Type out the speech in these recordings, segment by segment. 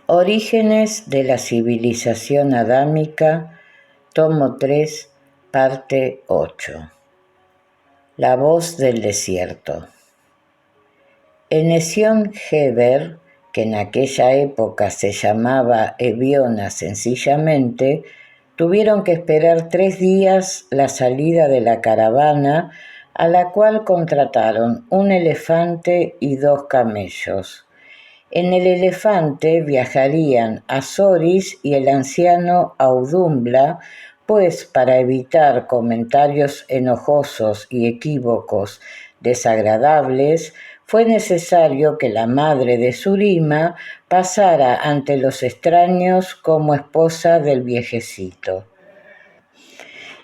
Orígenes de la civilización adámica, tomo 3, parte 8. La voz del desierto. En Esión Geber, que en aquella época se llamaba Eviona sencillamente, tuvieron que esperar 3 días la salida de la caravana, a la cual contrataron un elefante y 2 camellos. En el elefante viajarían Azoris y el anciano Audumbla, pues para evitar comentarios enojosos y equívocos desagradables, fue necesario que la madre de Surima pasara ante los extraños como esposa del viejecito.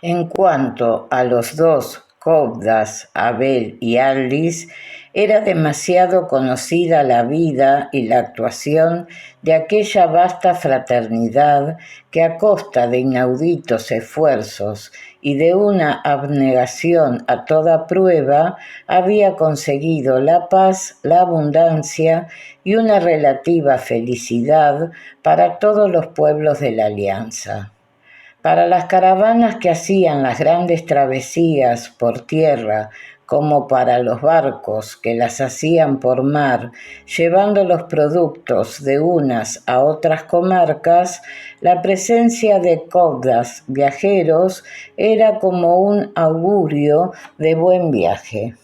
En cuanto a los 2 Cobdas, Abel y Aldis, era demasiado conocida la vida y la actuación de aquella vasta fraternidad que a costa de inauditos esfuerzos y de una abnegación a toda prueba había conseguido la paz, la abundancia y una relativa felicidad para todos los pueblos de la Alianza. Para las caravanas que hacían las grandes travesías por tierra, como para los barcos que las hacían por mar, llevando los productos de unas a otras comarcas, la presencia de cobdas viajeros era como un augurio de buen viaje.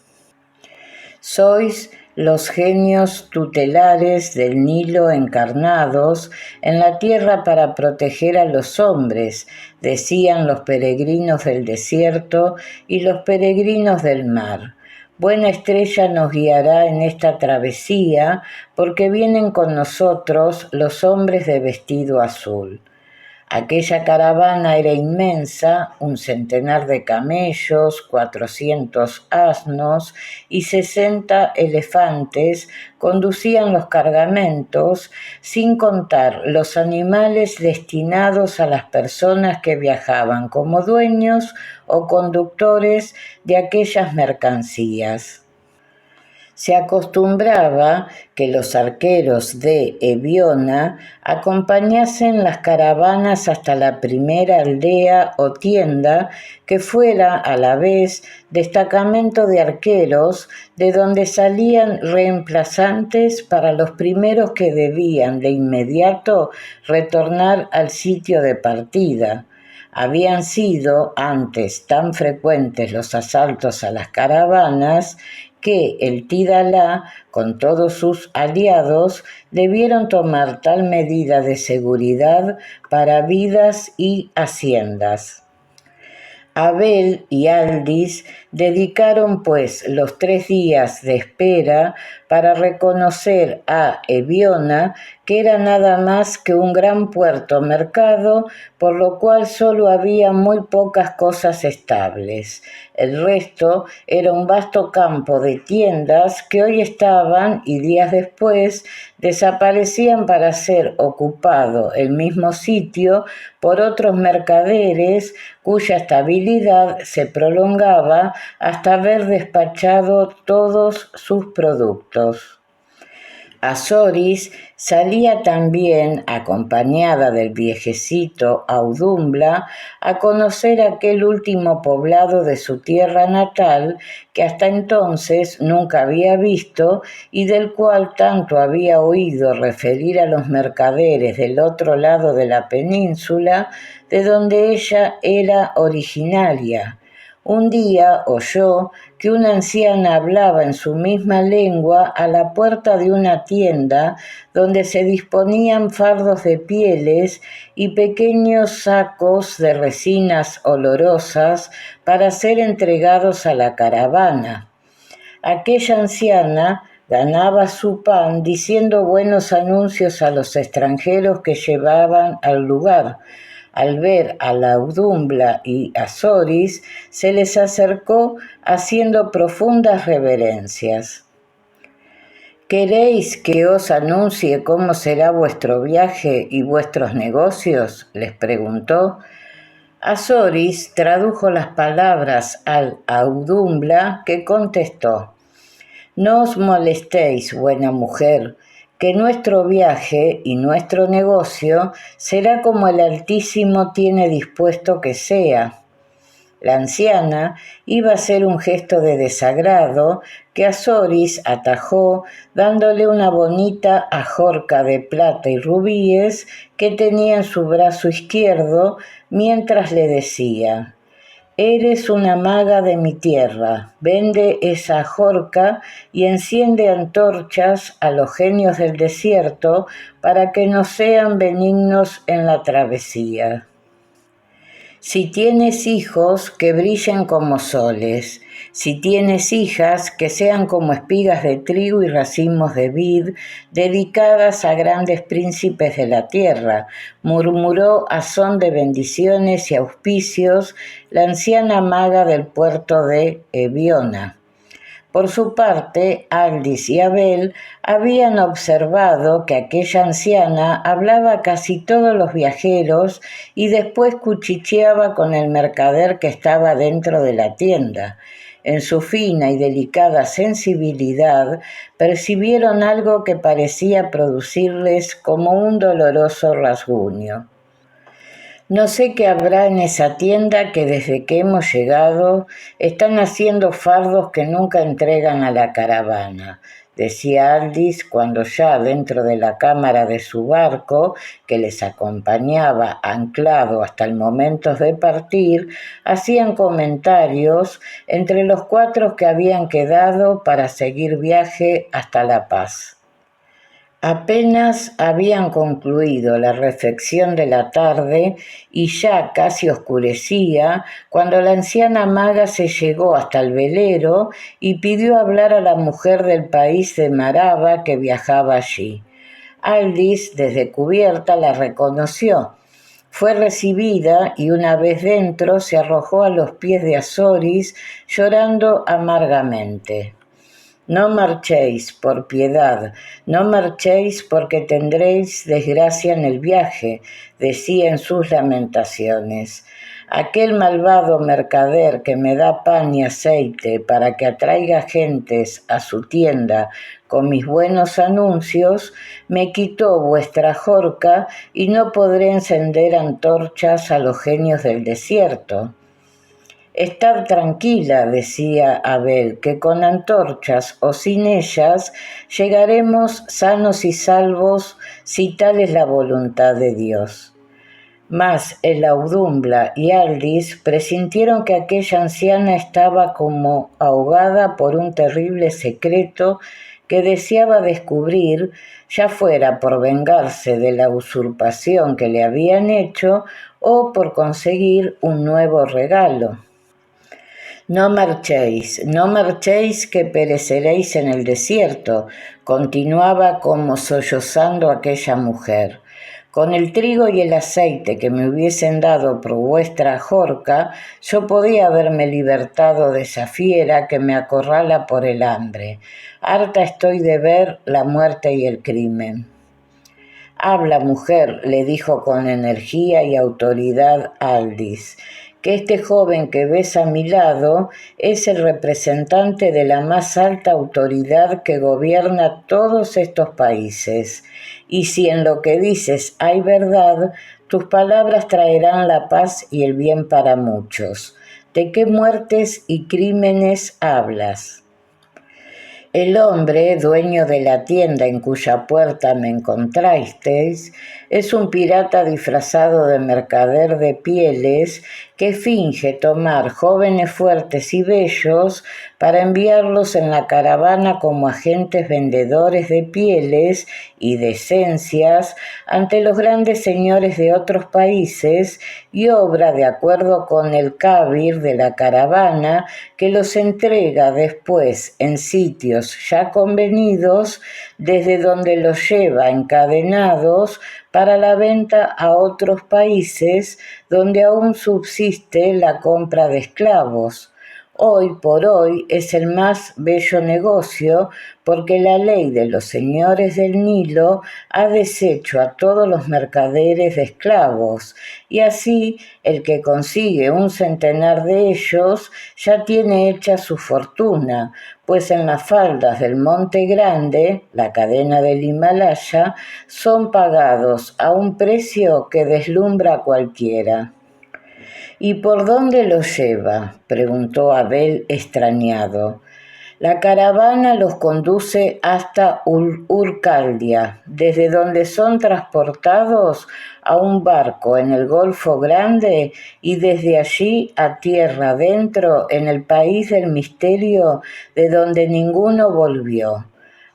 Sois los genios tutelares del Nilo encarnados en la tierra para proteger a los hombres, decían los peregrinos del desierto y los peregrinos del mar. Buena estrella nos guiará en esta travesía, porque vienen con nosotros los hombres de vestido azul. Aquella caravana era inmensa, 100 de camellos, 400 asnos y 60 elefantes conducían los cargamentos, sin contar los animales destinados a las personas que viajaban como dueños o conductores de aquellas mercancías. Se acostumbraba que los arqueros de Eviona acompañasen las caravanas hasta la primera aldea o tienda, que fuera a la vez destacamento de arqueros, de donde salían reemplazantes para los primeros que debían de inmediato retornar al sitio de partida. Habían sido antes tan frecuentes los asaltos a las caravanas que el Tidalá, con todos sus aliados, debieron tomar tal medida de seguridad para vidas y haciendas. Abel y Aldis dedicaron pues los 3 días de espera para reconocer a Eviona, que era nada más que un gran puerto mercado, por lo cual solo había muy pocas cosas estables. El resto era un vasto campo de tiendas que hoy estaban y días después desaparecían para ser ocupado el mismo sitio por otros mercaderes cuya estabilidad se prolongaba hasta haber despachado todos sus productos. Azoris salía también, acompañada del viejecito Audumbla, a conocer aquel último poblado de su tierra natal que hasta entonces nunca había visto y del cual tanto había oído referir a los mercaderes del otro lado de la península, de donde ella era originaria. Un día oyó que una anciana hablaba en su misma lengua a la puerta de una tienda donde se disponían fardos de pieles y pequeños sacos de resinas olorosas para ser entregados a la caravana. Aquella anciana ganaba su pan diciendo buenos anuncios a los extranjeros que llevaban al lugar. Al ver a la Audumbla y a Azoris, se les acercó haciendo profundas reverencias. ¿Queréis que os anuncie cómo será vuestro viaje y vuestros negocios?, les preguntó. Azoris tradujo las palabras al Audumbla, que contestó: No os molestéis, buena mujer, que nuestro viaje y nuestro negocio será como el Altísimo tiene dispuesto que sea. La anciana iba a hacer un gesto de desagrado que Azoris atajó dándole una bonita ajorca de plata y rubíes que tenía en su brazo izquierdo mientras le decía: «Eres una maga de mi tierra, vende esa ajorca y enciende antorchas a los genios del desierto para que nos sean benignos en la travesía». Si tienes hijos, que brillen como soles. Si tienes hijas, que sean como espigas de trigo y racimos de vid, dedicadas a grandes príncipes de la tierra, murmuró a son de bendiciones y auspicios la anciana maga del puerto de Eviona. Por su parte, Aldis y Abel habían observado que aquella anciana hablaba a casi todos los viajeros y después cuchicheaba con el mercader que estaba dentro de la tienda. En su fina y delicada sensibilidad percibieron algo que parecía producirles como un doloroso rasguño. «No sé qué habrá en esa tienda que desde que hemos llegado están haciendo fardos que nunca entregan a la caravana», decía Aldis cuando ya dentro de la cámara de su barco, que les acompañaba anclado hasta el momento de partir, hacían comentarios entre los 4 que habían quedado para seguir viaje hasta La Paz. Apenas habían concluido la refección de la tarde y ya casi oscurecía cuando la anciana maga se llegó hasta el velero y pidió hablar a la mujer del país de Maraba que viajaba allí. Aldis, desde cubierta, la reconoció. Fue recibida y una vez dentro se arrojó a los pies de Azoris llorando amargamente. «No marchéis, por piedad, no marchéis porque tendréis desgracia en el viaje», decía en sus lamentaciones. «Aquel malvado mercader que me da pan y aceite para que atraiga gentes a su tienda con mis buenos anuncios, me quitó vuestra ajorca y no podré encender antorchas a los genios del desierto». «Estad tranquila», decía Abel, «que con antorchas o sin ellas llegaremos sanos y salvos si tal es la voluntad de Dios». Mas el Audumbla y Aldis presintieron que aquella anciana estaba como ahogada por un terrible secreto que deseaba descubrir, ya fuera por vengarse de la usurpación que le habían hecho o por conseguir un nuevo regalo. «No marchéis que pereceréis en el desierto», continuaba como sollozando aquella mujer. «Con el trigo y el aceite que me hubiesen dado por vuestra ajorca, yo podía haberme libertado de esa fiera que me acorrala por el hambre. Harta estoy de ver la muerte y el crimen». «Habla, mujer», le dijo con energía y autoridad Aldis, «que este joven que ves a mi lado es el representante de la más alta autoridad que gobierna todos estos países, y si en lo que dices hay verdad, tus palabras traerán la paz y el bien para muchos. ¿De qué muertes y crímenes hablas?». «El hombre, dueño de la tienda en cuya puerta me encontrasteis, es un pirata disfrazado de mercader de pieles que finge tomar jóvenes fuertes y bellos para enviarlos en la caravana como agentes vendedores de pieles y de esencias ante los grandes señores de otros países y obra de acuerdo con el cábir de la caravana que los entrega después en sitios ya convenidos desde donde los lleva encadenados para la venta a otros países donde aún subsiste la compra de esclavos. Hoy por hoy es el más bello negocio porque la ley de los señores del Nilo ha deshecho a todos los mercaderes de esclavos y así el que consigue un centenar de ellos ya tiene hecha su fortuna, pues en las faldas del Monte Grande, la cadena del Himalaya, son pagados a un precio que deslumbra a cualquiera. ¿Y por dónde los lleva?, preguntó Abel extrañado. La caravana los conduce hasta Urkaldia, desde donde son transportados a un barco en el Golfo Grande y desde allí a tierra adentro en el país del misterio de donde ninguno volvió.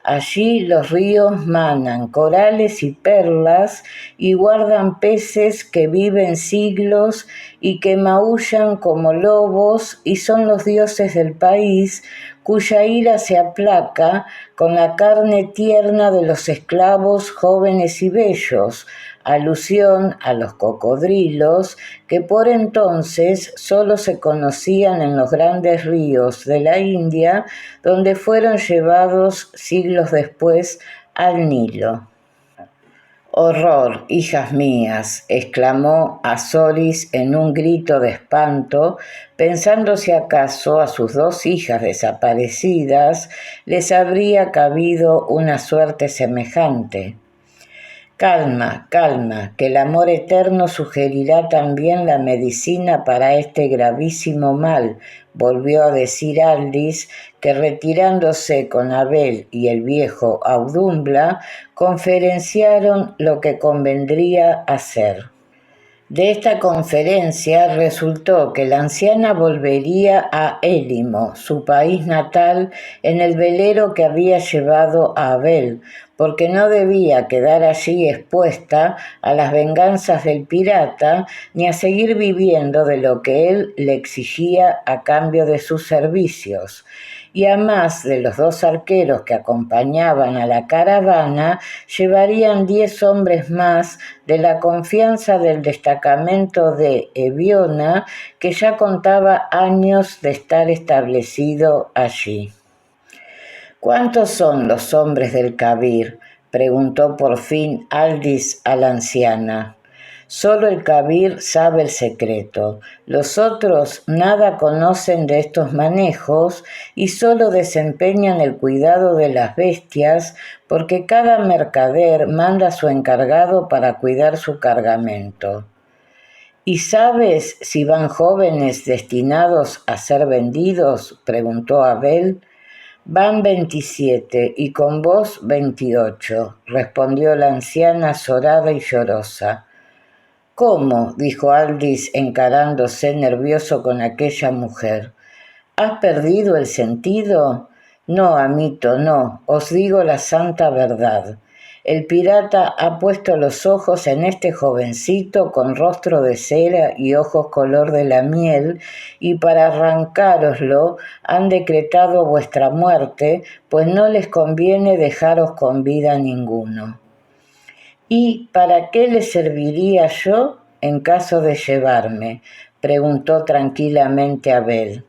Allí los ríos manan corales y perlas y guardan peces que viven siglos y que maullan como lobos y son los dioses del país cuya ira se aplaca con la carne tierna de los esclavos jóvenes y bellos, alusión a los cocodrilos que por entonces solo se conocían en los grandes ríos de la India, donde fueron llevados siglos después al Nilo. «Horror, hijas mías», exclamó Azoris en un grito de espanto, pensando si acaso a sus dos hijas desaparecidas les habría cabido una suerte semejante. «Calma, calma, que el amor eterno sugerirá también la medicina para este gravísimo mal», volvió a decir Aldis, que retirándose con Abel y el viejo Audumbla, conferenciaron lo que convendría hacer. De esta conferencia resultó que la anciana volvería a Élimo, su país natal, en el velero que había llevado a Abel, porque no debía quedar allí expuesta a las venganzas del pirata ni a seguir viviendo de lo que él le exigía a cambio de sus servicios. Y a más de los dos arqueros que acompañaban a la caravana, llevarían 10 hombres más de la confianza del destacamento de Eviona, que ya contaba años de estar establecido allí. «¿Cuántos son los hombres del Kabir?», preguntó por fin Aldis a la anciana. «Solo el Kabir sabe el secreto. Los otros nada conocen de estos manejos y solo desempeñan el cuidado de las bestias porque cada mercader manda a su encargado para cuidar su cargamento». «¿Y sabes si van jóvenes destinados a ser vendidos?», preguntó Abel. «Van 27 y con vos 28», respondió la anciana azorada y llorosa. «¿Cómo?», dijo Aldis encarándose nervioso con aquella mujer. «¿Has perdido el sentido?». «No, amito, no, os digo la santa verdad. El pirata ha puesto los ojos en este jovencito con rostro de cera y ojos color de la miel, y para arrancároslo han decretado vuestra muerte, pues no les conviene dejaros con vida ninguno». «¿Y para qué le serviría yo en caso de llevarme?», preguntó tranquilamente Abel.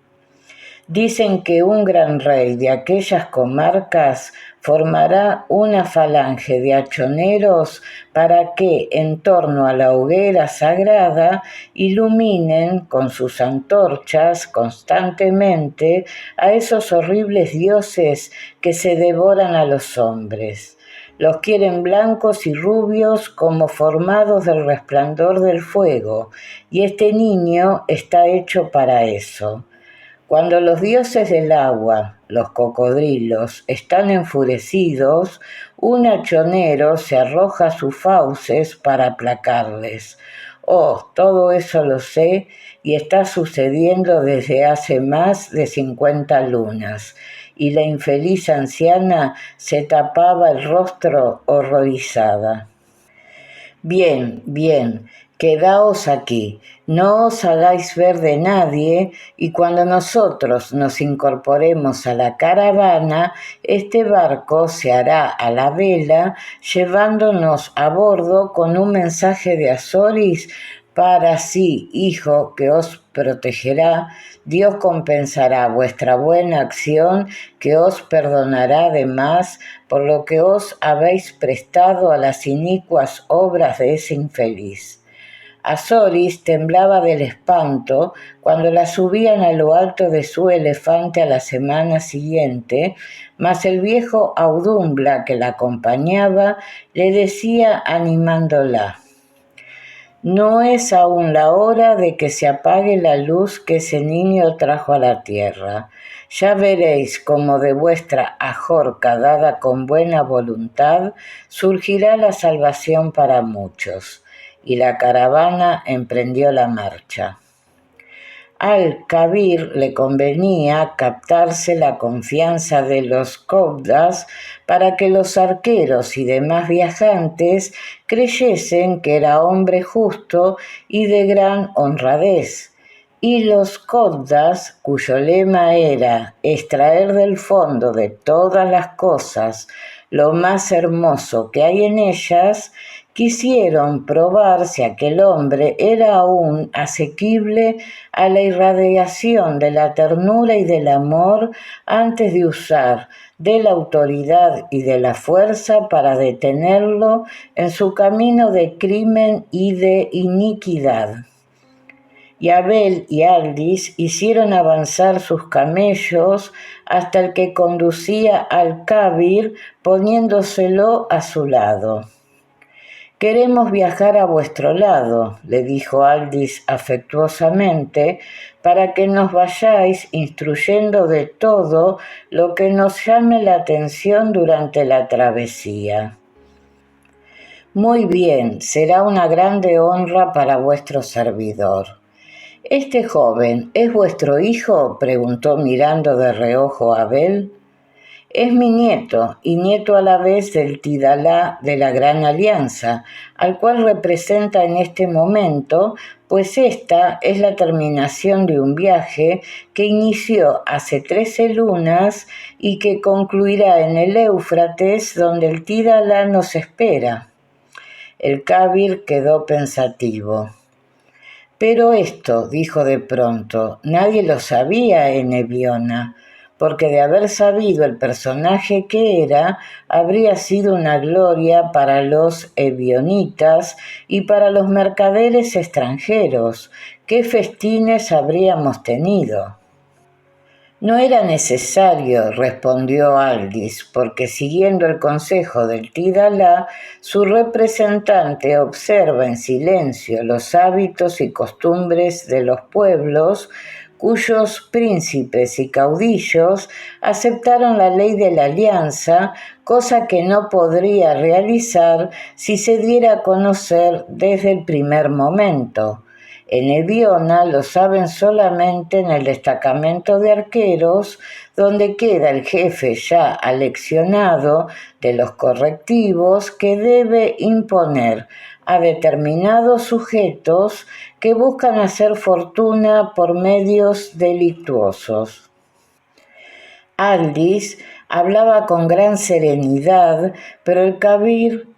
«Dicen que un gran rey de aquellas comarcas formará una falange de hachoneros para que, en torno a la hoguera sagrada, iluminen con sus antorchas constantemente a esos horribles dioses que se devoran a los hombres. Los quieren blancos y rubios como formados del resplandor del fuego, y este niño está hecho para eso. Cuando los dioses del agua, los cocodrilos, están enfurecidos, un hachonero se arroja a sus fauces para aplacarles. Oh, todo eso lo sé y está sucediendo desde hace más de 50 lunas». Y la infeliz anciana se tapaba el rostro horrorizada. «Bien, bien, quedaos aquí, no os hagáis ver de nadie, y cuando nosotros nos incorporemos a la caravana, este barco se hará a la vela, llevándonos a bordo con un mensaje de Azoris Para sí, hijo, que os protegerá, Dios compensará vuestra buena acción, que os perdonará además por lo que os habéis prestado a las inicuas obras de ese infeliz. Azoris temblaba del espanto cuando la subían a lo alto de su elefante a la semana siguiente, mas el viejo Audumbla que la acompañaba le decía animándola: «No es aún la hora de que se apague la luz que ese niño trajo a la tierra. Ya veréis cómo de vuestra ajorca dada con buena voluntad surgirá la salvación para muchos». Y la caravana emprendió la marcha. Al Kabir le convenía captarse la confianza de los copdas para que los arqueros y demás viajantes creyesen que era hombre justo y de gran honradez. Y los copdas, cuyo lema era extraer del fondo de todas las cosas lo más hermoso que hay en ellas, quisieron probar si aquel hombre era aún asequible a la irradiación de la ternura y del amor antes de usar de la autoridad y de la fuerza para detenerlo en su camino de crimen y de iniquidad. Y Abel y Aldis hicieron avanzar sus camellos hasta el que conducía al Kabir, poniéndoselo a su lado. «Queremos viajar a vuestro lado», le dijo Aldis afectuosamente, «para que nos vayáis instruyendo de todo lo que nos llame la atención durante la travesía». «Muy bien, será una grande honra para vuestro servidor». «¿Este joven es vuestro hijo?», preguntó mirando de reojo a Abel. «Es mi nieto, y nieto a la vez del Tidalá de la Gran Alianza, al cual representa en este momento, pues esta es la terminación de un viaje que inició hace 13 lunas y que concluirá en el Éufrates, donde el Tidalá nos espera». El Kabir quedó pensativo. «Pero esto», dijo de pronto, «nadie lo sabía en Eviona, porque de haber sabido el personaje que era, habría sido una gloria para los evionitas y para los mercaderes extranjeros. ¿Qué festines habríamos tenido?». «No era necesario», respondió Aldis, porque siguiendo el consejo del Tidalá, su representante observa en silencio los hábitos y costumbres de los pueblos cuyos príncipes y caudillos aceptaron la ley de la alianza, cosa que no podría realizar si se diera a conocer desde el primer momento. En Eviona lo saben solamente en el destacamento de arqueros, donde queda el jefe ya aleccionado de los correctivos que debe imponer a determinados sujetos que buscan hacer fortuna por medios delictuosos. Aldis hablaba con gran serenidad, pero el Kabir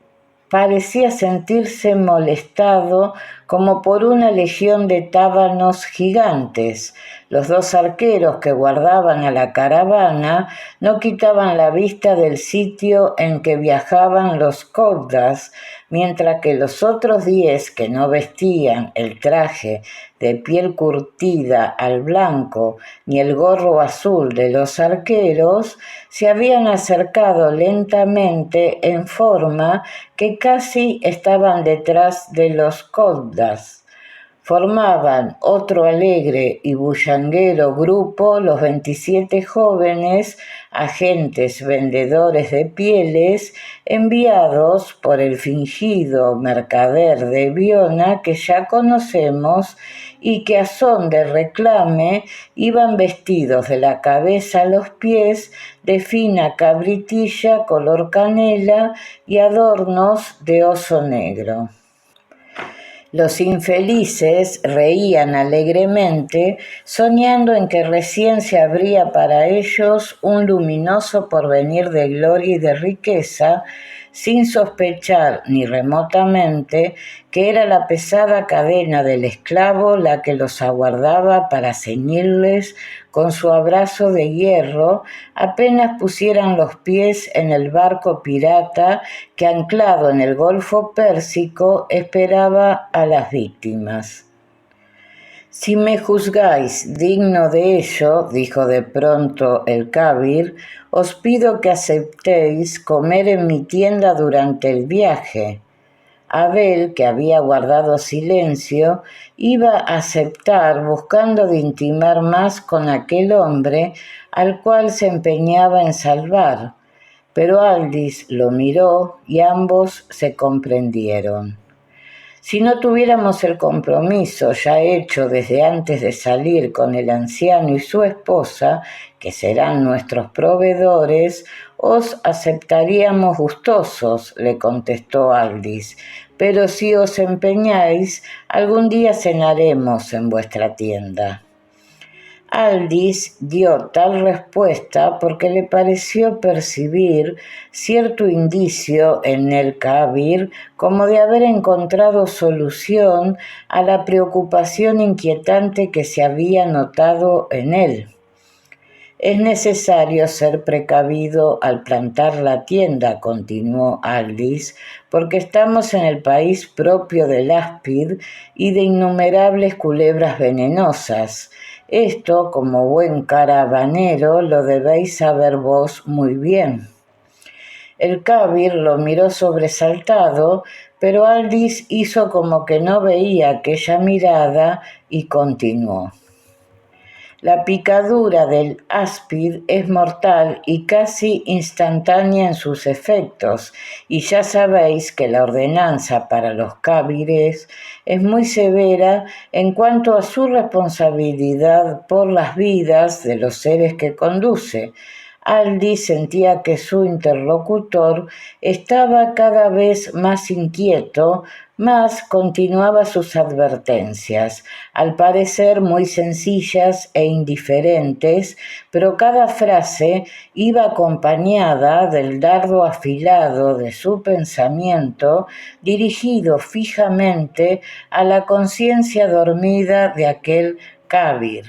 parecía sentirse molestado como por una legión de tábanos gigantes. Los dos arqueros que guardaban a la caravana no quitaban la vista del sitio en que viajaban los copdas, mientras que los otros 10 que no vestían el traje de piel curtida al blanco ni el gorro azul de los arqueros, se habían acercado lentamente en forma que casi estaban detrás de los copdas. Formaban otro alegre y bullanguero grupo los 27 jóvenes agentes vendedores de pieles enviados por el fingido mercader de Eviona que ya conocemos y que a son de reclame iban vestidos de la cabeza a los pies de fina cabritilla color canela y adornos de oso negro. Los infelices reían alegremente, soñando en que recién se abría para ellos un luminoso porvenir de gloria y de riqueza, sin sospechar ni remotamente que era la pesada cadena del esclavo la que los aguardaba para ceñirles con su abrazo de hierro apenas pusieran los pies en el barco pirata que, anclado en el Golfo Pérsico, esperaba a las víctimas. «Si me juzgáis digno de ello», dijo de pronto el Kabir, «os pido que aceptéis comer en mi tienda durante el viaje». Abel, que había guardado silencio, iba a aceptar buscando de intimar más con aquel hombre al cual se empeñaba en salvar, pero Aldis lo miró y ambos se comprendieron. Si no tuviéramos el compromiso ya hecho desde antes de salir con el anciano y su esposa, que serán nuestros proveedores, os aceptaríamos gustosos, le contestó Aldis, pero si os empeñáis, algún día cenaremos en vuestra tienda. Aldis dio tal respuesta porque le pareció percibir cierto indicio en el Kabir como de haber encontrado solución a la preocupación inquietante que se había notado en él. «Es necesario ser precavido al plantar la tienda», continuó Aldis, «porque estamos en el país propio del áspid y de innumerables culebras venenosas. Esto, como buen caravanero, lo debéis saber vos muy bien». El Kabir lo miró sobresaltado, pero Aldis hizo como que no veía aquella mirada y continuó. «La picadura del áspid es mortal y casi instantánea en sus efectos, y ya sabéis que la ordenanza para los cábires es muy severa en cuanto a su responsabilidad por las vidas de los seres que conduce». Aldis sentía que su interlocutor estaba cada vez más inquieto, mas continuaba sus advertencias, al parecer muy sencillas e indiferentes, pero cada frase iba acompañada del dardo afilado de su pensamiento dirigido fijamente a la conciencia dormida de aquel Kabir.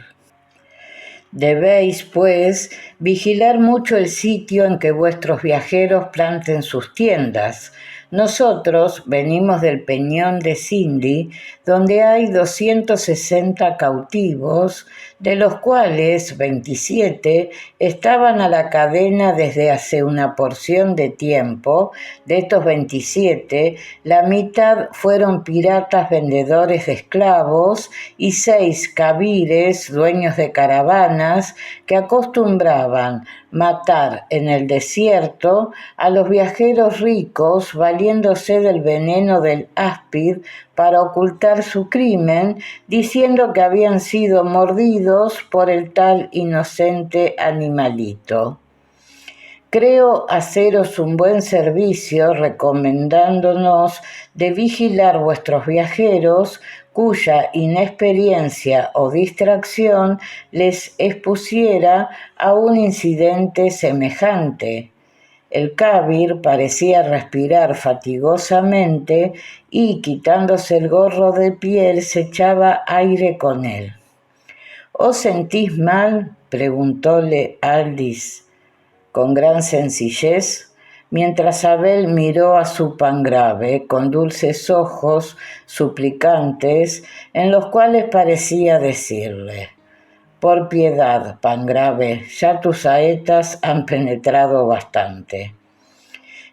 «Debéis, pues, vigilar mucho el sitio en que vuestros viajeros planten sus tiendas. Nosotros venimos del peñón de Sindhi, donde hay 260 cautivos, de los cuales 27 estaban a la cadena desde hace una porción de tiempo. De estos 27, la mitad fueron piratas vendedores de esclavos y 6 kabires, dueños de caravanas, que acostumbraban matar en el desierto a los viajeros ricos valiéndose del veneno del áspid para ocultar su crimen, diciendo que habían sido mordidos por el tal inocente animalito. Creo haceros un buen servicio recomendándonos de vigilar vuestros viajeros cuya inexperiencia o distracción les expusiera a un incidente semejante». El Kabir parecía respirar fatigosamente y, quitándose el gorro de piel, se echaba aire con él. «¿Os sentís mal?», preguntóle Aldis con gran sencillez, mientras Abel miró a su pangrave con dulces ojos suplicantes en los cuales parecía decirle: «Por piedad, pangrave, ya tus saetas han penetrado bastante».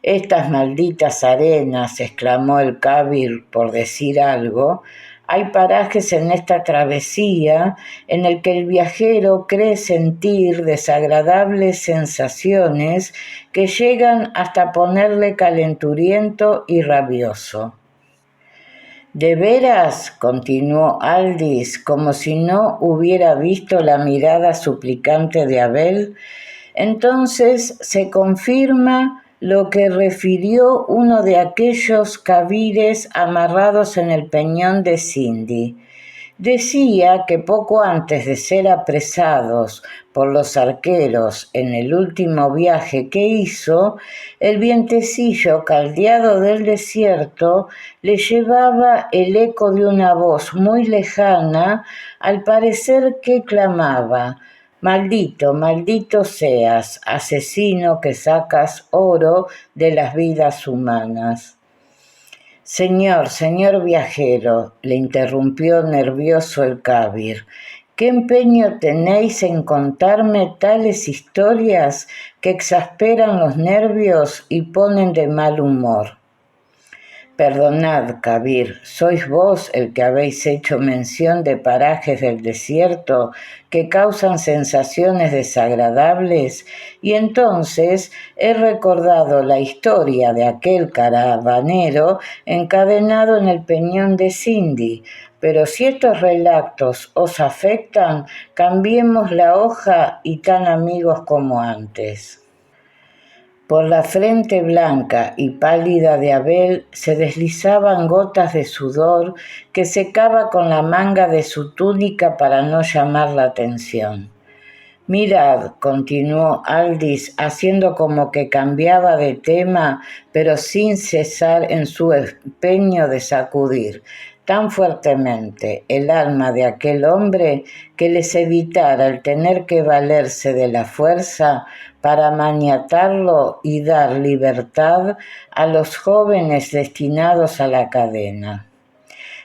«Estas malditas arenas», exclamó el Kabir por decir algo, «hay parajes en esta travesía en el que el viajero cree sentir desagradables sensaciones que llegan hasta ponerle calenturiento y rabioso». «¿De veras?», continuó Aldis, como si no hubiera visto la mirada suplicante de Abel. «Entonces se confirma lo que refirió uno de aquellos kabires amarrados en el peñón de Sindhi. decía que poco antes de ser apresados por los arqueros en el último viaje que hizo, el vientecillo caldeado del desierto le llevaba el eco de una voz muy lejana, al parecer que clamaba: «Maldito, maldito seas, asesino que sacas oro de las vidas humanas». Señor viajero», le interrumpió nervioso el Kabir, «¿qué empeño tenéis en contarme tales historias que exasperan los nervios y ponen de mal humor?» «Perdonad, Kabir, ¿sois vos el que habéis hecho mención de parajes del desierto que causan sensaciones desagradables?» Y entonces he recordado la historia de aquel caravanero encadenado en el peñón de Sindhi. Pero si estos relatos os afectan, cambiemos la hoja y tan amigos como antes. Por la frente blanca y pálida de Abel se deslizaban gotas de sudor que secaba con la manga de su túnica para no llamar la atención. «Mirad», continuó Aldis, haciendo como que cambiaba de tema, pero sin cesar en su empeño de sacudir tan fuertemente el alma de aquel hombre que les evitara el tener que valerse de la fuerza para maniatarlo y dar libertad a los jóvenes destinados a la cadena.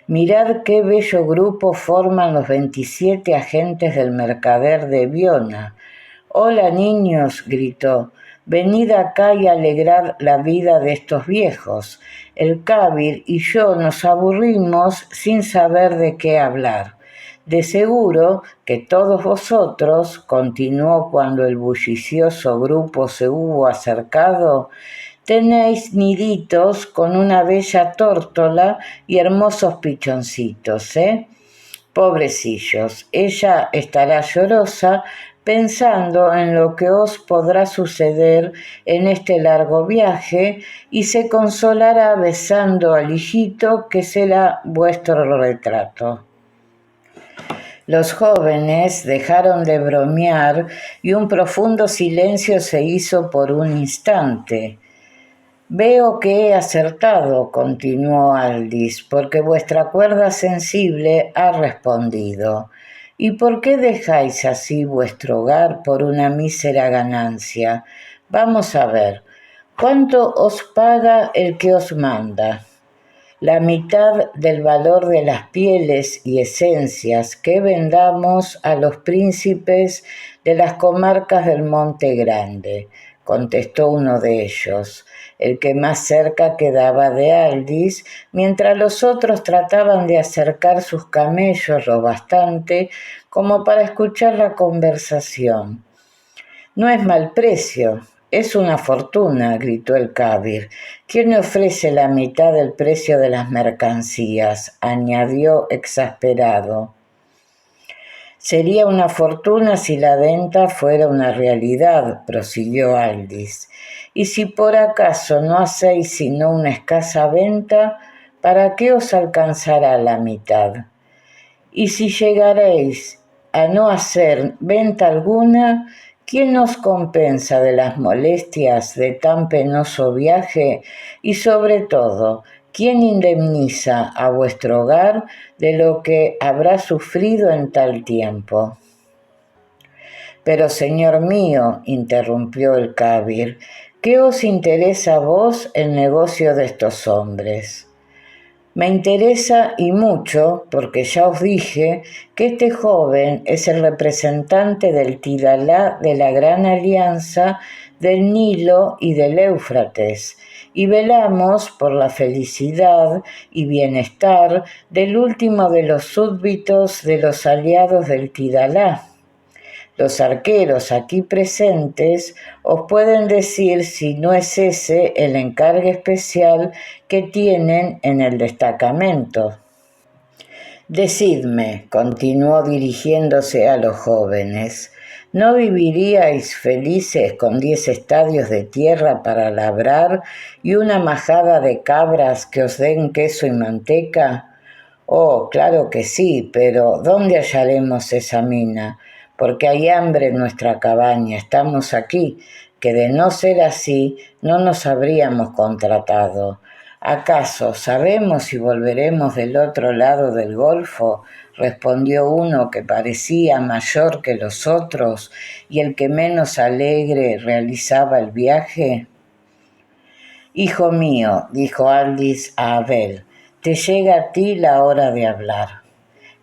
«Mirad qué bello grupo forman los 27 agentes del mercader de Viona». «Hola, niños», gritó, «venid acá y alegrad la vida de estos viejos. El Kabir y yo nos aburrimos sin saber de qué hablar. De seguro que todos vosotros», continuó cuando el bullicioso grupo se hubo acercado, «tenéis niditos con una bella tórtola y hermosos pichoncitos, ¿eh? Pobrecillos, ella estará llorosa pensando en lo que os podrá suceder en este largo viaje y se consolará besando al hijito que será vuestro retrato». Los jóvenes dejaron de bromear y un profundo silencio se hizo por un instante. «Veo que he acertado», continuó Aldis, «porque vuestra cuerda sensible ha respondido. ¿Y por qué dejáis así vuestro hogar por una mísera ganancia? Vamos a ver, ¿cuánto os paga el que os manda?» «La mitad del valor de las pieles y esencias que vendamos a los príncipes de las comarcas del Monte Grande», contestó uno de ellos, el que más cerca quedaba de Aldis, mientras los otros trataban de acercar sus camellos lo bastante como para escuchar la conversación. «No es mal precio, es una fortuna», gritó el Kabir. «¿Quién me ofrece la mitad del precio de las mercancías?», añadió exasperado. «Sería una fortuna si la venta fuera una realidad», prosiguió Aldis. «Y si por acaso no hacéis sino una escasa venta, ¿para qué os alcanzará la mitad? Y si llegaréis a no hacer venta alguna, ¿quién os compensa de las molestias de tan penoso viaje? Y sobre todo, ¿quién indemniza a vuestro hogar de lo que habrá sufrido en tal tiempo?» «Pero, señor mío», interrumpió el Kabir, «¿qué os interesa a vos el negocio de estos hombres?» «Me interesa y mucho, porque ya os dije que este joven es el representante del Tidalá de la Gran Alianza del Nilo y del Éufrates, y velamos por la felicidad y bienestar del último de los súbditos de los aliados del Tidalá. Los arqueros aquí presentes os pueden decir si no es ese el encargo especial que tienen en el destacamento». «Decidme», continuó dirigiéndose a los jóvenes, ¿no viviríais felices con 10 estadios de tierra para labrar y una majada de cabras que os den queso y manteca? Oh, claro que sí, pero ¿dónde hallaremos esa mina? Porque hay hambre en nuestra cabaña, estamos aquí, que de no ser así no nos habríamos contratado. ¿Acaso sabemos si volveremos del otro lado del golfo? Respondió uno que parecía mayor que los otros y el que menos alegre realizaba el viaje. Hijo mío, dijo Aldis a Abel, te llega a ti la hora de hablar.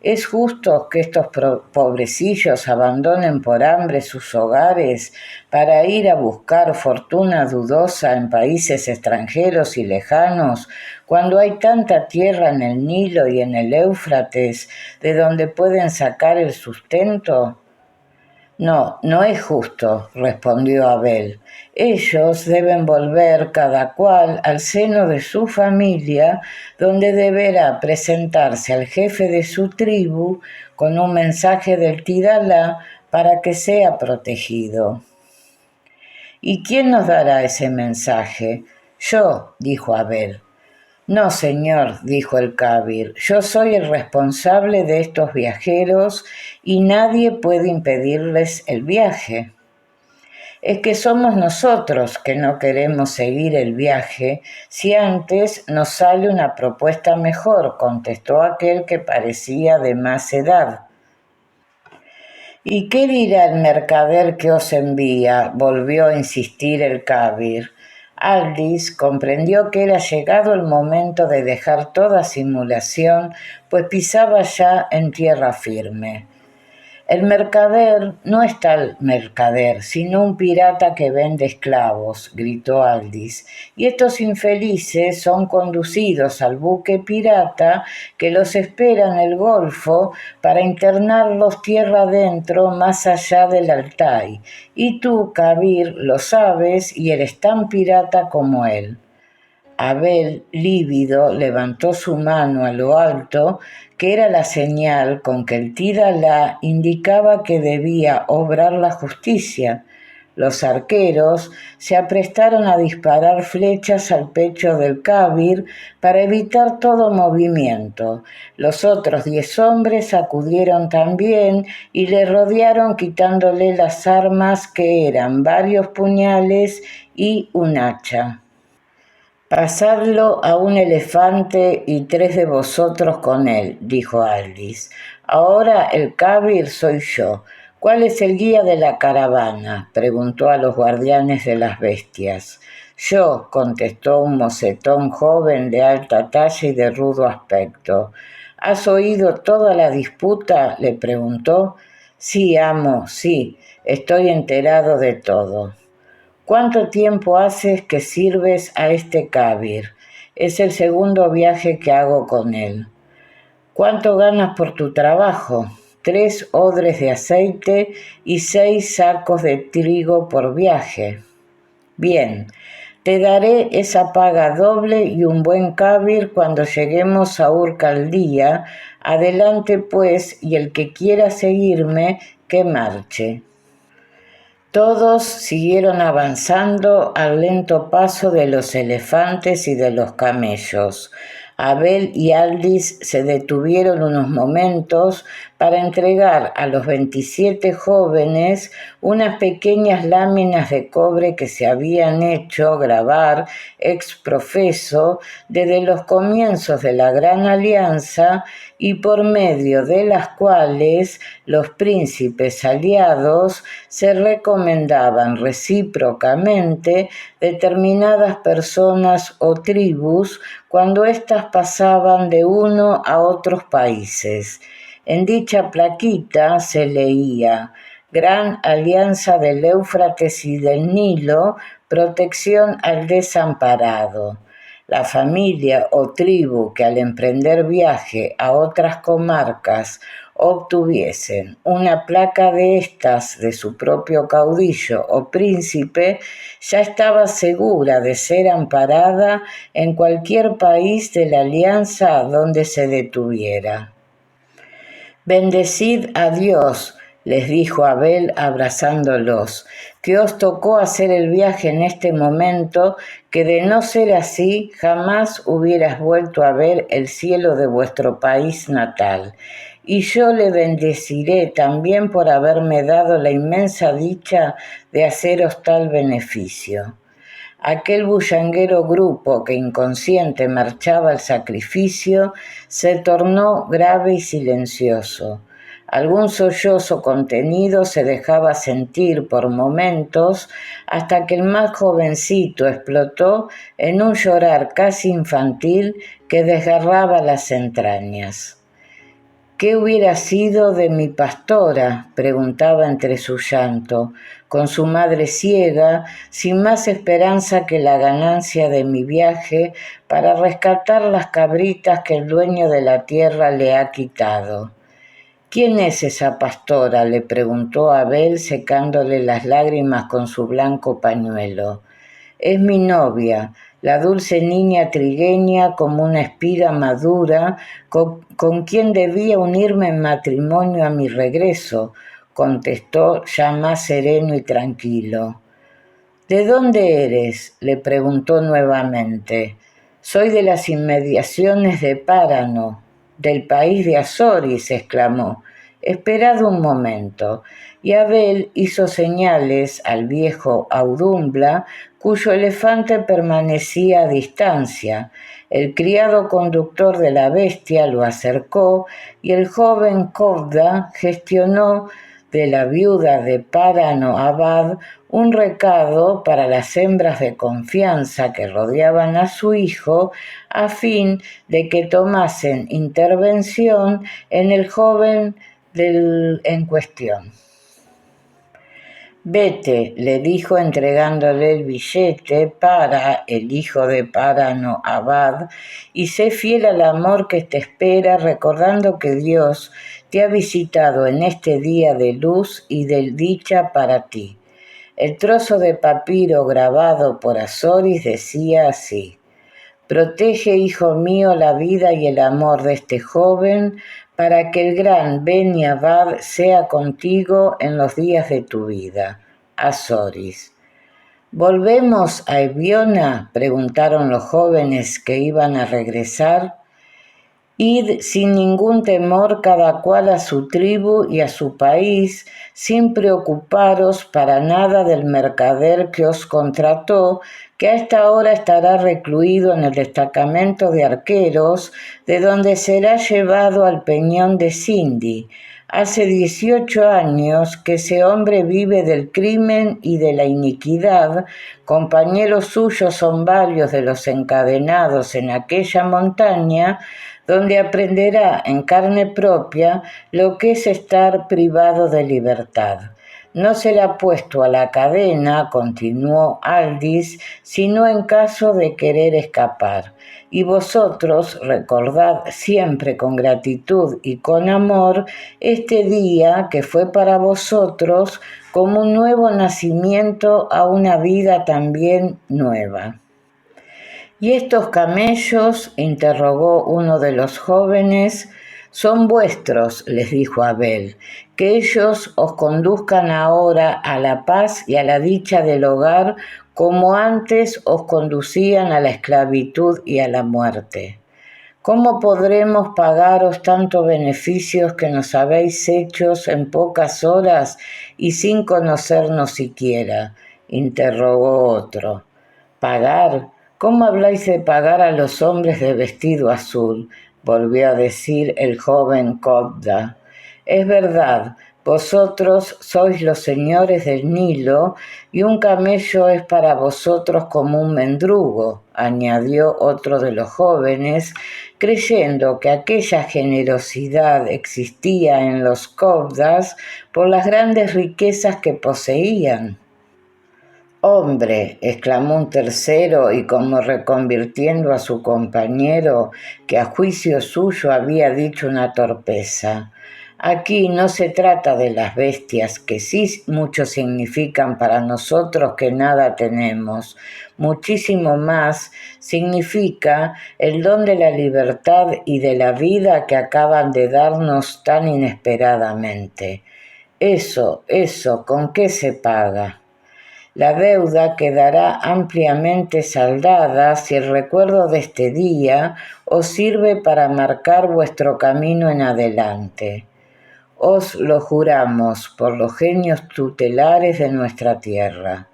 ¿Es justo que estos pobrecillos abandonen por hambre sus hogares para ir a buscar fortuna dudosa en países extranjeros y lejanos, cuando hay tanta tierra en el Nilo y en el Éufrates de donde pueden sacar el sustento? No, no es justo, respondió Abel. Ellos deben volver cada cual al seno de su familia, donde deberá presentarse al jefe de su tribu con un mensaje del Tidalá para que sea protegido. ¿Y quién nos dará ese mensaje? Yo, dijo Abel. No, señor, dijo el cábir, yo soy el responsable de estos viajeros y nadie puede impedirles el viaje. Es que somos nosotros que no queremos seguir el viaje si antes nos sale una propuesta mejor, contestó aquel que parecía de más edad. ¿Y qué dirá el mercader que os envía? Volvió a insistir el cábir. Aldis comprendió que era llegado el momento de dejar toda simulación, pues pisaba ya en tierra firme. El mercader no es tal mercader, sino un pirata que vende esclavos, gritó Aldis, y estos infelices son conducidos al buque pirata que los espera en el Golfo para internarlos tierra adentro más allá del Altai. Y tú, Kabir, lo sabes y eres tan pirata como él. Abel, lívido, levantó su mano a lo alto, que era la señal con que el Tidalá indicaba que debía obrar la justicia. Los arqueros se aprestaron a disparar flechas al pecho del cábir para evitar todo movimiento. Los otros 10 hombres acudieron también y le rodearon quitándole las armas que eran varios puñales y un hacha. Pasadlo a un elefante y 3 de vosotros con él, dijo Aldis. Ahora el cábir soy yo. ¿Cuál es el guía de la caravana? Preguntó a los guardianes de las bestias. Yo, contestó un mocetón joven de alta talla y de rudo aspecto. ¿Has oído toda la disputa? Le preguntó. Sí, amo, sí, estoy enterado de todo. ¿Cuánto tiempo haces que sirves a este cábir? Es el segundo viaje que hago con él. ¿Cuánto ganas por tu trabajo? 3 odres de aceite y 6 sacos de trigo por viaje. Bien, te daré esa paga doble y un buen cábir cuando lleguemos a Ur-Kaldía. Adelante pues, y el que quiera seguirme, que marche. Todos siguieron avanzando al lento paso de los elefantes y de los camellos. Abel y Aldis se detuvieron unos momentos para entregar a los 27 jóvenes unas pequeñas láminas de cobre que se habían hecho grabar ex profeso desde los comienzos de la Gran Alianza y por medio de las cuales los príncipes aliados se recomendaban recíprocamente determinadas personas o tribus cuando éstas pasaban de uno a otros países. En dicha plaquita se leía: Gran Alianza del Éufrates y del Nilo, protección al desamparado. La familia o tribu que al emprender viaje a otras comarcas obtuviesen una placa de estas de su propio caudillo o príncipe, ya estaba segura de ser amparada en cualquier país de la alianza donde se detuviera. Bendecid a Dios, les dijo Abel abrazándolos, que os tocó hacer el viaje en este momento, que de no ser así jamás hubieras vuelto a ver el cielo de vuestro país natal. Y yo le bendeciré también por haberme dado la inmensa dicha de haceros tal beneficio. Aquel bullanguero grupo que inconsciente marchaba al sacrificio se tornó grave y silencioso. Algún sollozo contenido se dejaba sentir por momentos hasta que el más jovencito explotó en un llorar casi infantil que desgarraba las entrañas. ¿Qué hubiera sido de mi pastora?, preguntaba entre su llanto, con su madre ciega, sin más esperanza que la ganancia de mi viaje para rescatar las cabritas que el dueño de la tierra le ha quitado. ¿Quién es esa pastora?, le preguntó Abel secándole las lágrimas con su blanco pañuelo. Es mi novia, la dulce niña trigueña como una espiga madura, con quien debía unirme en matrimonio a mi regreso, contestó ya más sereno y tranquilo. ¿De dónde eres?, le preguntó nuevamente. Soy de las inmediaciones de Párano, del país de Azores, exclamó. Esperad un momento. Y Abel hizo señales al viejo Audumbla, cuyo elefante permanecía a distancia. El criado conductor de la bestia lo acercó y el joven Cobda gestionó de la viuda de Párano Abad un recado para las hembras de confianza que rodeaban a su hijo a fin de que tomasen intervención en el joven en cuestión. Vete, le dijo entregándole el billete para el hijo de Párano Abad, y sé fiel al amor que te espera, recordando que Dios te ha visitado en este día de luz y de dicha para ti. El trozo de papiro grabado por Azoris decía así: protege, hijo mío, la vida y el amor de este joven, para que el gran Beni Abad sea contigo en los días de tu vida. Azoris. ¿Volvemos a Eviona?, preguntaron los jóvenes que iban a regresar. Id sin ningún temor cada cual a su tribu y a su país, sin preocuparos para nada del mercader que os contrató, que a esta hora estará recluido en el destacamento de arqueros, de donde será llevado al peñón de Sindi. Hace 18 años que ese hombre vive del crimen y de la iniquidad. Compañeros suyos son varios de los encadenados en aquella montaña, donde aprenderá en carne propia lo que es estar privado de libertad. No será puesto a la cadena, continuó Aldis, sino en caso de querer escapar. Y vosotros recordad siempre con gratitud y con amor este día que fue para vosotros como un nuevo nacimiento a una vida también nueva. ¿Y estos camellos?, interrogó uno de los jóvenes. Son vuestros, les dijo Abel, que ellos os conduzcan ahora a la paz y a la dicha del hogar, como antes os conducían a la esclavitud y a la muerte. ¿Cómo podremos pagaros tantos beneficios que nos habéis hecho en pocas horas y sin conocernos siquiera?, interrogó otro. ¿Pagar? ¿Cómo habláis de pagar a los hombres de vestido azul?, volvió a decir el joven Cobda. Es verdad, vosotros sois los señores del Nilo y un camello es para vosotros como un mendrugo, añadió otro de los jóvenes, creyendo que aquella generosidad existía en los Cobdas por las grandes riquezas que poseían. Hombre, exclamó un tercero, y como reconvirtiendo a su compañero, que a juicio suyo había dicho una torpeza. Aquí no se trata de las bestias, que sí mucho significan para nosotros que nada tenemos. Muchísimo más significa el don de la libertad y de la vida que acaban de darnos tan inesperadamente. Eso, ¿con qué se paga? La deuda quedará ampliamente saldada si el recuerdo de este día os sirve para marcar vuestro camino en adelante. Os lo juramos por los genios tutelares de nuestra tierra.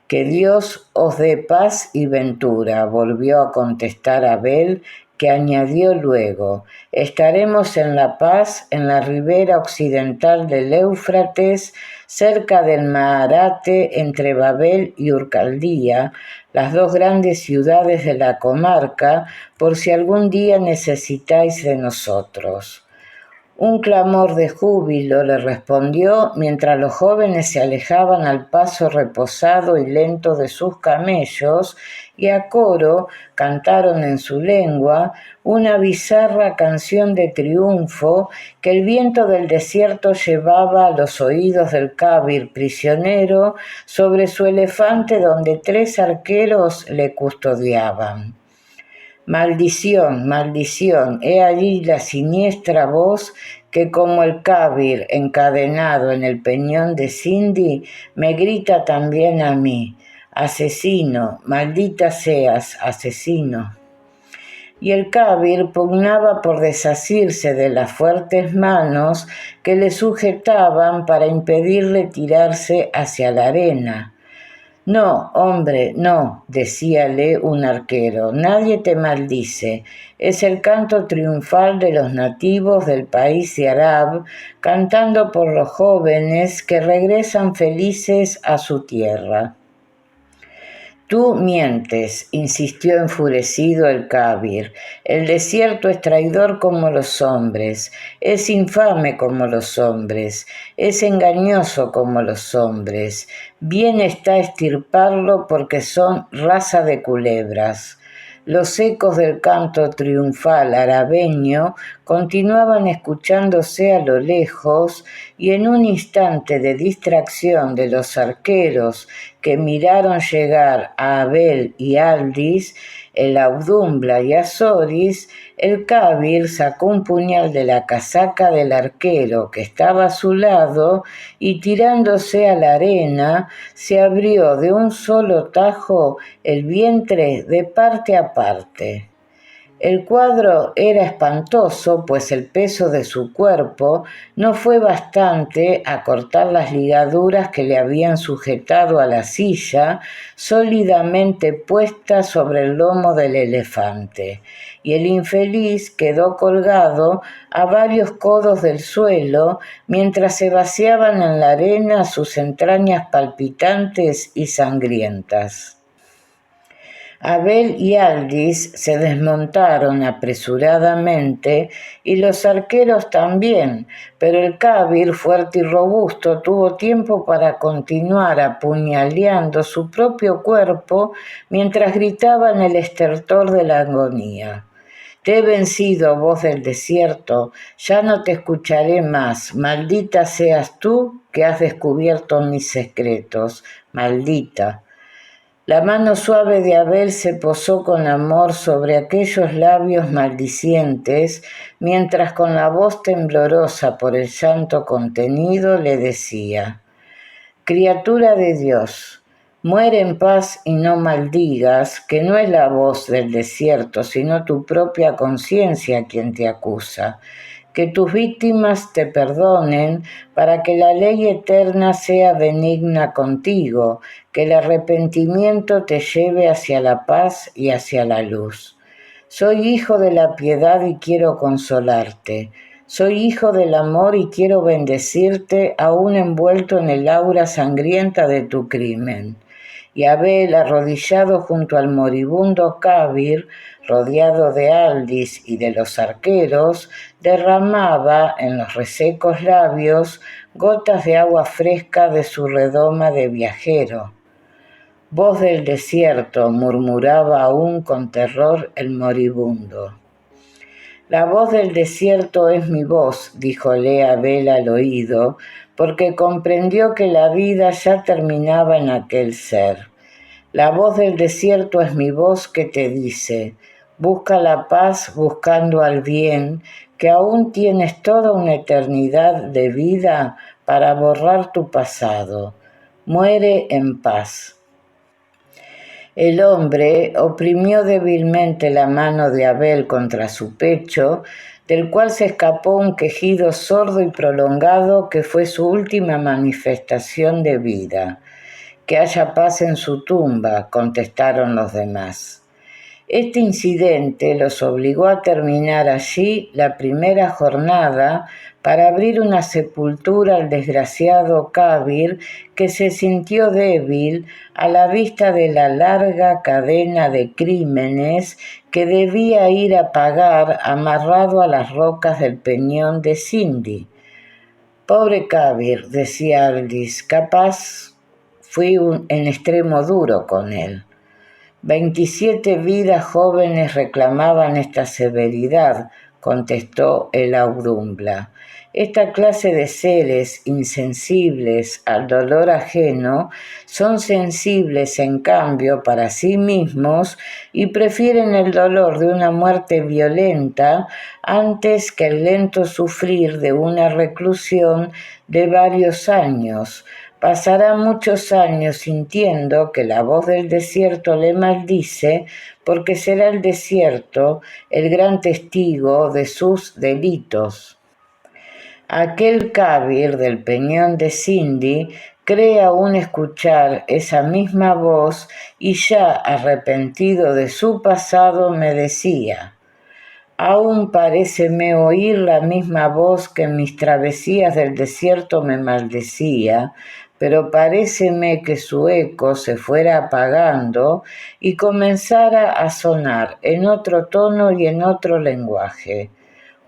Que Dios os dé paz y ventura, volvió a contestar Abel, que añadió luego: estaremos en la paz en la ribera occidental del Éufrates, cerca del Maharate, entre Babel y Urcaldía, las dos grandes ciudades de la comarca, por si algún día necesitáis de nosotros. Un clamor de júbilo le respondió mientras los jóvenes se alejaban al paso reposado y lento de sus camellos y a coro cantaron en su lengua una bizarra canción de triunfo que el viento del desierto llevaba a los oídos del Kabir prisionero sobre su elefante donde 3 arqueros le custodiaban. Maldición, maldición, he allí la siniestra voz que como el Kabir encadenado en el peñón de Sindhi me grita también a mí: asesino, maldita seas, asesino. Y el Kabir pugnaba por desasirse de las fuertes manos que le sujetaban para impedirle tirarse hacia la arena. No, hombre, no, decíale un arquero, nadie te maldice. Es el canto triunfal de los nativos del país de Arab, cantando por los jóvenes que regresan felices a su tierra. Tú mientes, insistió enfurecido el Kabir. El desierto es traidor como los hombres, es infame como los hombres, es engañoso como los hombres. Bien está extirparlo porque son raza de culebras. Los ecos del canto triunfal arabeño continuaban escuchándose a lo lejos y en un instante de distracción de los arqueros que miraron llegar a Abel y Aldis, el Audumbla y Azoris, el Kabir sacó un puñal de la casaca del arquero que estaba a su lado y tirándose a la arena se abrió de un solo tajo el vientre de parte a parte. El cuadro era espantoso, pues el peso de su cuerpo no fue bastante a cortar las ligaduras que le habían sujetado a la silla, sólidamente puesta sobre el lomo del elefante, y el infeliz quedó colgado a varios codos del suelo mientras se vaciaban en la arena sus entrañas palpitantes y sangrientas. Abel y Aldis se desmontaron apresuradamente y los arqueros también, pero el Kabir, fuerte y robusto, tuvo tiempo para continuar apuñaleando su propio cuerpo mientras gritaba en el estertor de la agonía. Te he vencido, voz del desierto, ya no te escucharé más, maldita seas tú que has descubierto mis secretos, maldita. La mano suave de Abel se posó con amor sobre aquellos labios maldicientes, mientras con la voz temblorosa por el llanto contenido le decía: criatura de Dios, muere en paz y no maldigas, que no es la voz del desierto, sino tu propia conciencia quien te acusa. Que tus víctimas te perdonen para que la ley eterna sea benigna contigo, que el arrepentimiento te lleve hacia la paz y hacia la luz. Soy hijo de la piedad y quiero consolarte. Soy hijo del amor y quiero bendecirte aún envuelto en el aura sangrienta de tu crimen. Y Abel, arrodillado junto al moribundo Kabir, rodeado de Aldis y de los arqueros, derramaba en los resecos labios gotas de agua fresca de su redoma de viajero. Voz del desierto, murmuraba aún con terror el moribundo. La voz del desierto es mi voz, díjole Abel al oído, porque comprendió que la vida ya terminaba en aquel ser. La voz del desierto es mi voz que te dice: Busca la paz buscando al bien, que aún tienes toda una eternidad de vida para borrar tu pasado. Muere en paz. El hombre oprimió débilmente la mano de Abel contra su pecho, del cual se escapó un quejido sordo y prolongado que fue su última manifestación de vida. Que haya paz en su tumba, contestaron los demás. Este incidente los obligó a terminar allí la primera jornada para abrir una sepultura al desgraciado Kabir, que se sintió débil a la vista de la larga cadena de crímenes que debía ir a pagar amarrado a las rocas del peñón de Sindhi. Pobre Kabir, decía Aldis, capaz fui en extremo duro con él. 27 vidas jóvenes reclamaban esta severidad, contestó el Aurumbla. Esta clase de seres insensibles al dolor ajeno son sensibles en cambio para sí mismos y prefieren el dolor de una muerte violenta antes que el lento sufrir de una reclusión de varios años. Pasará muchos años sintiendo que la voz del desierto le maldice, porque será el desierto el gran testigo de sus delitos. Aquel Kabir del peñón de Sindhi cree aún escuchar esa misma voz y ya arrepentido de su pasado me decía: aún paréceme oír la misma voz que en mis travesías del desierto me maldecía, pero paréceme que su eco se fuera apagando y comenzara a sonar en otro tono y en otro lenguaje.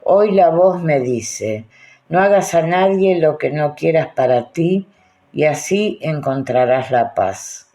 Hoy la voz me dice: no hagas a nadie lo que no quieras para ti, y así encontrarás la paz.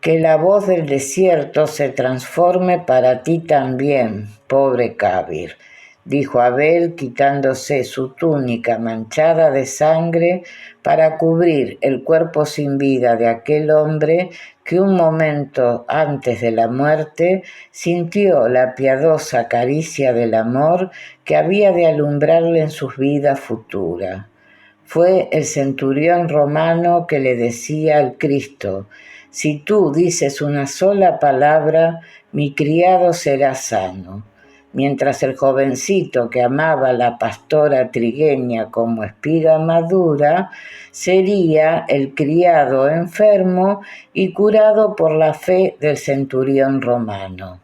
Que la voz del desierto se transforme para ti también, pobre Kabir, dijo Abel, quitándose su túnica manchada de sangre para cubrir el cuerpo sin vida de aquel hombre que un momento antes de la muerte sintió la piadosa caricia del amor que había de alumbrarle en su vida futura. Fue el centurión romano que le decía al Cristo: si tú dices una sola palabra, mi criado será sano. Mientras el jovencito que amaba a la pastora trigueña como espiga madura, sería el criado enfermo y curado por la fe del centurión romano.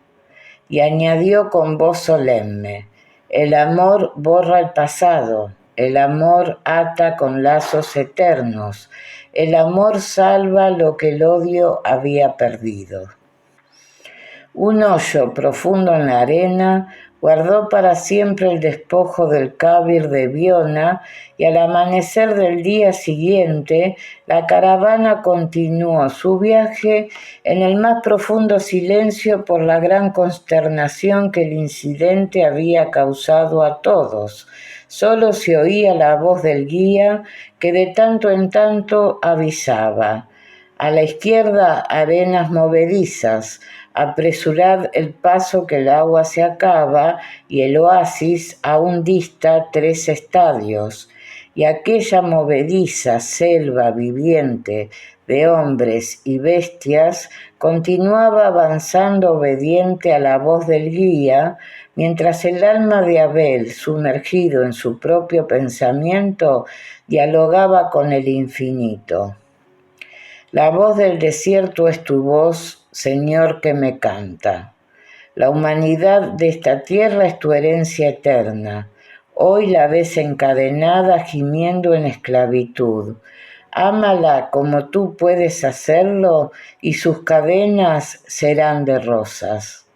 Y añadió con voz solemne: el amor borra el pasado, el amor ata con lazos eternos, el amor salva lo que el odio había perdido. Un hoyo profundo en la arena guardó para siempre el despojo del Kabir de Viona, y al amanecer del día siguiente la caravana continuó su viaje en el más profundo silencio por la gran consternación que el incidente había causado a todos. Solo se oía la voz del guía, que de tanto en tanto avisaba: a la izquierda arenas movedizas, apresurad el paso que el agua se acaba y el oasis aún dista 3 estadios. Y aquella movediza selva viviente de hombres y bestias continuaba avanzando obediente a la voz del guía, mientras el alma de Abel, sumergido en su propio pensamiento, dialogaba con el infinito. La voz del desierto es tu voz, Señor, que me canta. La humanidad de esta tierra es tu herencia eterna. Hoy la ves encadenada, gimiendo en esclavitud. Ámala como tú puedes hacerlo, y sus cadenas serán de rosas.